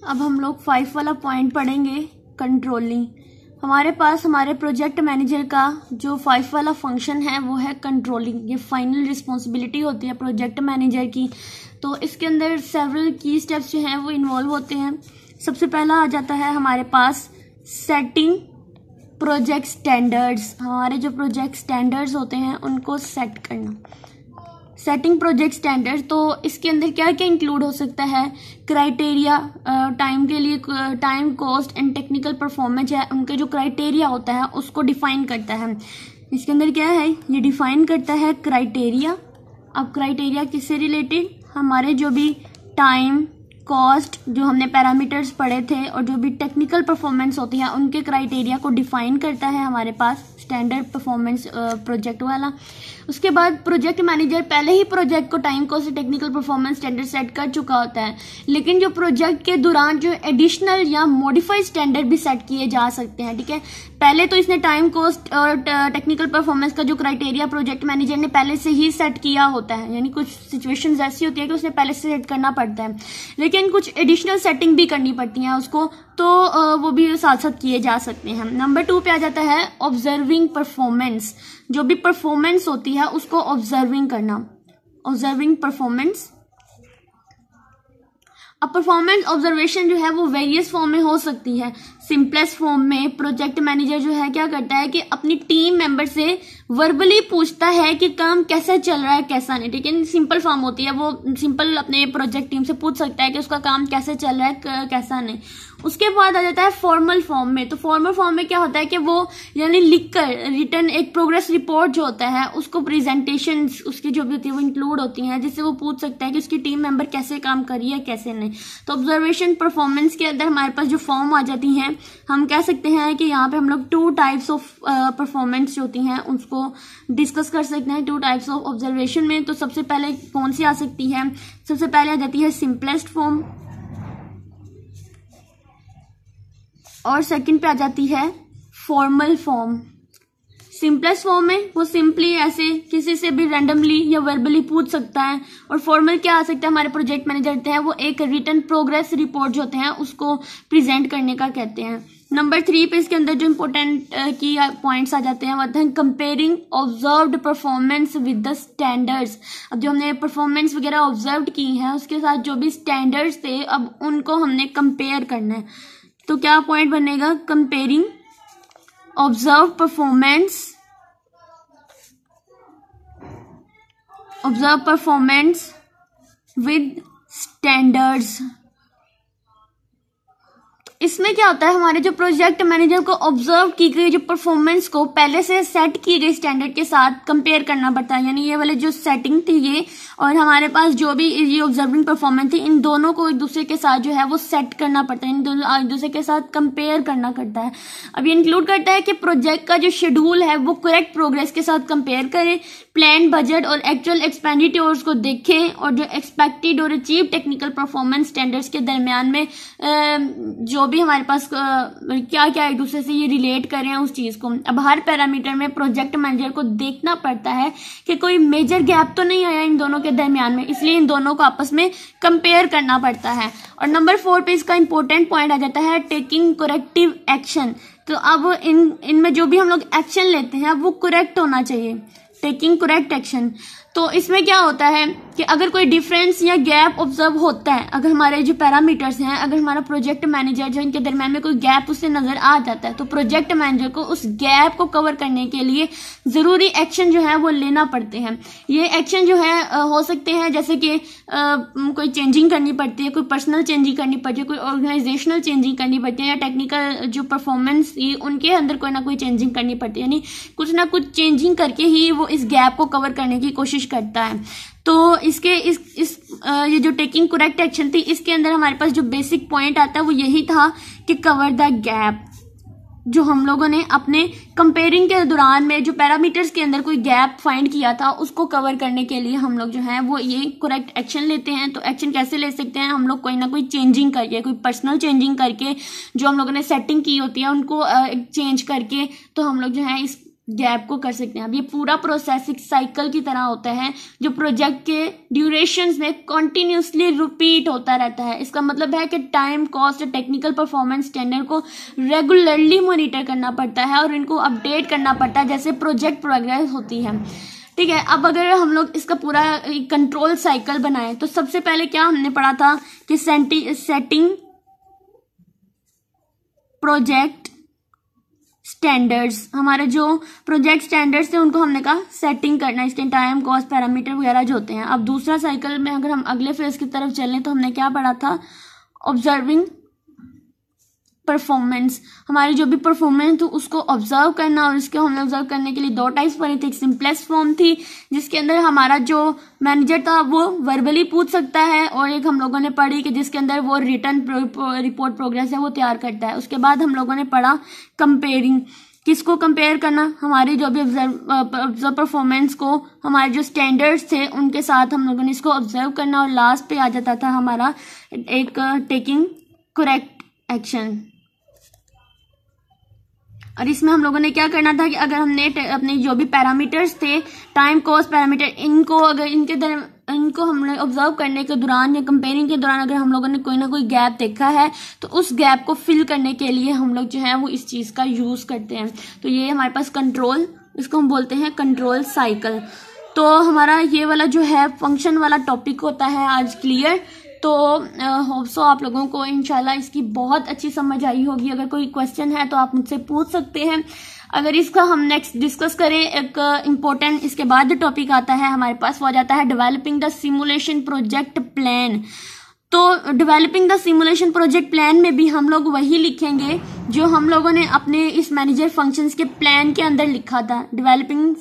अब हम लोग 5 वाला पॉइंट पढ़ेंगे, कंट्रोलिंग। हमारे पास हमारे प्रोजेक्ट मैनेजर का जो 5 वाला फंक्शन है वो है कंट्रोलिंग। ये फाइनल रिस्पॉन्सिबिलिटी होती है प्रोजेक्ट मैनेजर की। तो इसके अंदर सेवरल की स्टेप्स जो हैं वो इन्वॉल्व होते हैं। सबसे पहला आ जाता है हमारे पास सेटिंग प्रोजेक्ट स्टैंडर्ड्स। हमारे जो प्रोजेक्ट स्टैंडर्ड्स होते हैं उनको सेट करना, सेटिंग प्रोजेक्ट स्टैंडर्ड। तो इसके अंदर क्या क्या इंक्लूड हो सकता है? क्राइटेरिया, टाइम के लिए time, cost and technical performance है, उनके जो क्राइटेरिया होता है उसको डिफाइन करता है। इसके अंदर क्या है, ये डिफाइन करता है क्राइटेरिया। अब क्राइटेरिया किससे रिलेटेड? हमारे जो भी टाइम, कॉस्ट, जो हमने पैरामीटर्स पढ़े थे, और जो भी टेक्निकल परफॉर्मेंस होती है उनके क्राइटेरिया को डिफाइन करता है हमारे पास स्टैंडर्ड परफॉर्मेंस प्रोजेक्ट वाला। उसके बाद प्रोजेक्ट मैनेजर पहले ही प्रोजेक्ट को time, cost, technical performance standard set कर चुका होता है, लेकिन जो प्रोजेक्ट के दौरान जो एडिशनल या मॉडिफाइड स्टैंडर्ड भी सेट किए जा सकते हैं। ठीक है, पहले तो इसने टाइम, कॉस्ट और टेक्निकल परफॉर्मेंस का जो क्राइटेरिया प्रोजेक्ट मैनेजर ने पहले से ही सेट किया होता है, यानी कुछ सिचुएशंस ऐसी होती है कि उसने पहले से सेट करना पड़ता है, लेकिन कुछ एडिशनल सेटिंग भी करनी पड़ती है उसको, तो वो भी साथ साथ किए जा सकते हैं। नंबर 2 पे आ जाता है ऑब्जर्विंग परफॉर्मेंस। जो भी परफॉर्मेंस होती है उसको ऑब्जर्विंग करना, ऑब्जर्विंग परफॉर्मेंस। अब परफॉर्मेंस ऑब्जर्वेशन जो है वो वेरियस फॉर्म में हो सकती है। सिंपलेस्ट फॉर्म में प्रोजेक्ट मैनेजर जो है क्या करता है कि अपनी टीम मेंबर से वर्बली पूछता है कि काम कैसा चल रहा है, कैसा नहीं। ठीक है, सिंपल फॉर्म होती है, वो सिंपल अपने प्रोजेक्ट टीम से पूछ सकता है कि उसका काम कैसे चल रहा है, कैसा नहीं। उसके बाद आ जाता है फॉर्मल फॉर्म में। तो फॉर्मल फॉर्म में क्या होता है कि वो यानी लिखकर रिटर्न एक प्रोग्रेस रिपोर्ट जो होता है उसको प्रेजेंटेशन उसकी जो भी होती है वो इंक्लूड होती हैं, जिससे वो पूछ सकता है कि उसकी टीम मेंबर कैसे काम कर रही है, कैसे नहीं। तो ऑब्जर्वेशन परफॉर्मेंस के अंदर हमारे पास जो फॉर्म आ जाती हैं, हम कह सकते हैं कि यहाँ पे हम लोग 2 टाइप्स ऑफ परफॉर्मेंस जो होती हैं उसको डिस्कस कर सकते हैं 2 टाइप्स ऑफ ऑब्जर्वेशन में। तो सबसे पहले कौन सी आ सकती है? सबसे पहले आ जाती है सिंपलेस्ट फॉर्म, और सेकंड पे आ जाती है फॉर्मल फॉर्म। सिंपलेस्ट फॉर्म में वो सिंपली ऐसे किसी से भी रैंडमली या वर्बली पूछ सकता है, और फॉर्मल क्या आ सकता है, हमारे प्रोजेक्ट मैनेजर होते हैं वो एक रिटन प्रोग्रेस रिपोर्ट जो होते हैं उसको प्रेजेंट करने का कहते हैं। नंबर 3 पे इसके अंदर जो इम्पोर्टेंट की पॉइंट्स आ जाते हैं वो होते हैं comparing observed performance with the standards. अब जो हमने परफॉर्मेंस वगैरह ऑब्जर्व की है उसके साथ जो भी स्टैंडर्ड्स थे, अब उनको हमने कंपेयर करना है। तो क्या पॉइंट बनेगा? Comparing observe performance with standards. इसमें क्या होता है, हमारे जो प्रोजेक्ट मैनेजर को ऑब्जर्व की गई जो परफॉर्मेंस को पहले से सेट की गई स्टैंडर्ड के साथ कंपेयर करना पड़ता है। यानी ये वाले जो सेटिंग थी ये, और हमारे पास जो भी ये ऑब्जर्विंग परफॉर्मेंस थी, इन दोनों को एक दूसरे के साथ जो है वो सेट करना पड़ता है, इन दोनों एक दूसरे के साथ कंपेयर करना पड़ता है। अब ये इंक्लूड करता है कि प्रोजेक्ट का जो शेड्यूल है वो करेक्ट प्रोग्रेस के साथ कंपेयर करें, प्लान, बजट और एक्चुअल एक्सपेंडिचर्स को देखें, और जो एक्सपेक्टेड और अचीव टेक्निकल परफॉर्मेंस स्टैंडर्ड्स के दरमियान में जो भी हमारे पास क्या क्या एक दूसरे से ये रिलेट करें उस चीज को। अब हर पैरामीटर में प्रोजेक्ट मैनेजर को देखना पड़ता है कि कोई मेजर गैप तो नहीं आया इन दोनों के दरमियान में, इसलिए इन दोनों को आपस में कंपेयर करना पड़ता है। और नंबर 4 पे इसका इंपॉर्टेंट पॉइंट आ जाता है टेकिंग करेक्टिव एक्शन। तो अब इनमें जो भी हम लोग एक्शन लेते हैं वो करेक्ट होना चाहिए, टेकिंग करेक्ट एक्शन। तो इसमें क्या होता है कि अगर कोई डिफरेंस या गैप ऑब्जर्व होता है, अगर हमारे जो पैरामीटर्स हैं, अगर हमारा प्रोजेक्ट मैनेजर जो इनके दरम्यान में कोई गैप उससे नजर आ जाता है, तो प्रोजेक्ट मैनेजर को उस गैप को कवर करने के लिए जरूरी एक्शन जो है वो लेना पड़ते हैं। ये एक्शन जो है हो सकते हैं जैसे कि कोई चेंजिंग करनी पड़ती है, कोई पर्सनल चेंजिंग करनी पड़ती है, कोई ऑर्गेनाइजेशनल चेंजिंग करनी पड़ती है, या टेक्निकल जो परफॉर्मेंस थी उनके अंदर कोई ना कोई चेंजिंग करनी पड़ती है। यानी कुछ ना कुछ चेंजिंग करके ही वो इस गैप को कवर करने की कोशिश करता है। तो इसके ये जो टेकिंग करेक्ट एक्शन थी, इसके अंदर हमारे पास जो बेसिक पॉइंट आता है वो यही था कि कवर द गैप। जो हम लोगों ने अपने कंपेयरिंग के दौरान में जो पैरामीटर्स के अंदर कोई गैप फाइंड किया था उसको कवर करने के लिए हम लोग जो है वो ये करेक्ट एक्शन लेते हैं। तो एक्शन कैसे ले सकते हैं? हम लोग कोई ना कोई चेंजिंग करके, कोई पर्सनल चेंजिंग करके, जो हम लोगों ने सेटिंग की होती है उनको चेंज करके, तो हम लोग जो है इस गैप को कर सकते हैं। अब ये पूरा प्रोसेस एक साइकिल की तरह होता है जो प्रोजेक्ट के ड्यूरेशंस में कंटिन्यूसली रिपीट होता रहता है। इसका मतलब है कि time, cost, technical performance standard को रेगुलरली मॉनिटर करना पड़ता है और इनको अपडेट करना पड़ता है जैसे प्रोजेक्ट प्रोग्रेस होती है। ठीक है, अब अगर हम लोग इसका पूरा कंट्रोल साइकिल बनाएं तो सबसे पहले क्या हमने पढ़ा था कि सेटिंग प्रोजेक्ट स्टैंडर्ड्स, हमारे जो प्रोजेक्ट स्टैंडर्ड्स थे उनको हमने कहा सेटिंग करना, इसके टाइम, कॉस्ट, पैरामीटर वगैरह जो होते हैं। अब दूसरा साइकिल में अगर हम अगले फेज की तरफ चलें तो हमने क्या पढ़ा था, ऑब्जर्विंग परफॉर्मेंस, हमारी जो भी परफॉर्मेंस थी उसको ऑब्जर्व करना। और इसके हमने ऑब्जर्व करने के लिए दो टाइप्स पढ़ी थी। एक सिंपलेस्ट फॉर्म थी जिसके अंदर हमारा जो मैनेजर था वो वर्बली पूछ सकता है, और एक हम लोगों ने पढ़ी कि जिसके अंदर वो रिटर्न रिपोर्ट प्रोग्रेस है वो तैयार करता है। उसके बाद हम लोगों ने पढ़ा कंपेयरिंग, किसको कंपेयर करना, हमारी जो भी ऑब्जर्व परफॉर्मेंस को हमारे जो स्टैंडर्ड्स थे उनके साथ हम लोगों ने इसको ऑब्जर्व करना। और लास्ट पे आ जाता था हमारा एक टेकिंग करेक्ट एक्शन। और इसमें हम लोगों ने क्या करना था कि अगर हमने अपने जो भी पैरामीटर्स थे, टाइम, कॉस्ट, पैरामीटर, इनको अगर इनको हमने ऑब्जर्व करने के दौरान या कंपेयरिंग के दौरान अगर हम लोगों ने कोई ना कोई गैप देखा है तो उस गैप को फिल करने के लिए हम लोग जो है वो इस चीज का यूज करते हैं। तो ये हमारे पास कंट्रोल, इसको हम बोलते हैं कंट्रोल साइकिल। तो हमारा ये वाला जो है फंक्शन वाला टॉपिक होता है आज क्लियर। तो होप सो आप लोगों को इंशाल्लाह इसकी बहुत अच्छी समझ आई होगी। अगर कोई क्वेश्चन है तो आप मुझसे पूछ सकते हैं। अगर इसका हम नेक्स्ट डिस्कस करें, एक इम्पोर्टेंट इसके बाद टॉपिक आता है हमारे पास, वो आ जाता है developing the simulation project plan. तो developing the simulation project plan में भी हम लोग वही लिखेंगे जो हम लोगों ने अपने इस मैनेजर फंक्शंस के प्लान के अंदर लिखा था। Developing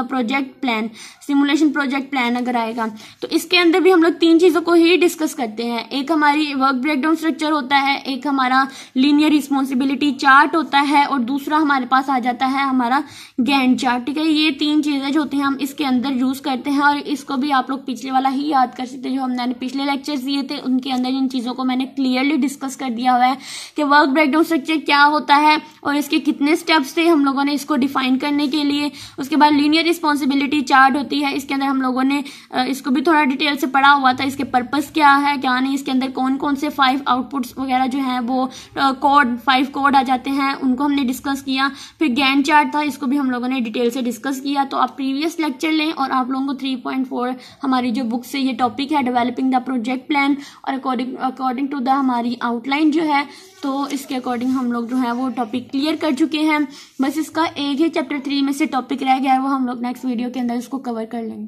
project plan, simulation project plan अगर आएगा तो इसके अंदर भी हम लोग तीन चीजों को ही डिस्कस करते हैं। एक हमारी वर्क ब्रेकडाउन स्ट्रक्चर होता है, एक हमारा लीनियर रिस्पॉन्सिबिलिटी चार्ट होता है, और दूसरा हमारे पास आ जाता है हमारा गैंट चार्ट। ठीक है, ये तीन चीजें जो होती हैं हम इसके अंदर यूज करते हैं। और इसको भी आप लोग पिछले वाला ही याद कर सकते हैं जो हमने पिछले लेक्चर्स दिए थे, उनके अंदर इन चीजों को मैंने क्लियरली डिस्कस कर दिया हुआ है कि वर्क ब्रेकडाउन स्ट्रक्चर क्या होता है और इसके कितने स्टेप्स थे हम लोगों ने इसको डिफाइन करने के लिए। उसके बाद लीनियर रिस्पॉन्सिबिलिटी चार्ट होती है, इसके अंदर हम लोगों ने इसको भी थोड़ा डिटेल से पढ़ा हुआ था, इसके पर्पस क्या है क्या नहीं, इसके अंदर कौन कौन से 5 आउटपुट्स वगैरह जो है वो कोड 5 कोड आ जाते हैं, उनको हमने डिस्कस किया। फिर गैंट चार्ट था, इसको भी हम लोगों ने डिटेल से डिस्कस किया। तो आप प्रीवियस लेक्चर लें और आप लोगों को 3.4 हमारी जो बुक से ये टॉपिक है डेवलपिंग द प्रोजेक्ट प्लान, और अकॉर्डिंग टू द हमारी आउटलाइन जो है तो इसके अकॉर्डिंग हम लोग जो है वो टॉपिक क्लियर कर चुके हैं। बस इसका एक ही चैप्टर 3 में से टॉपिक रह गया है, वो हम लोग नेक्स्ट वीडियो के अंदर इसको कवर कर लेंगे।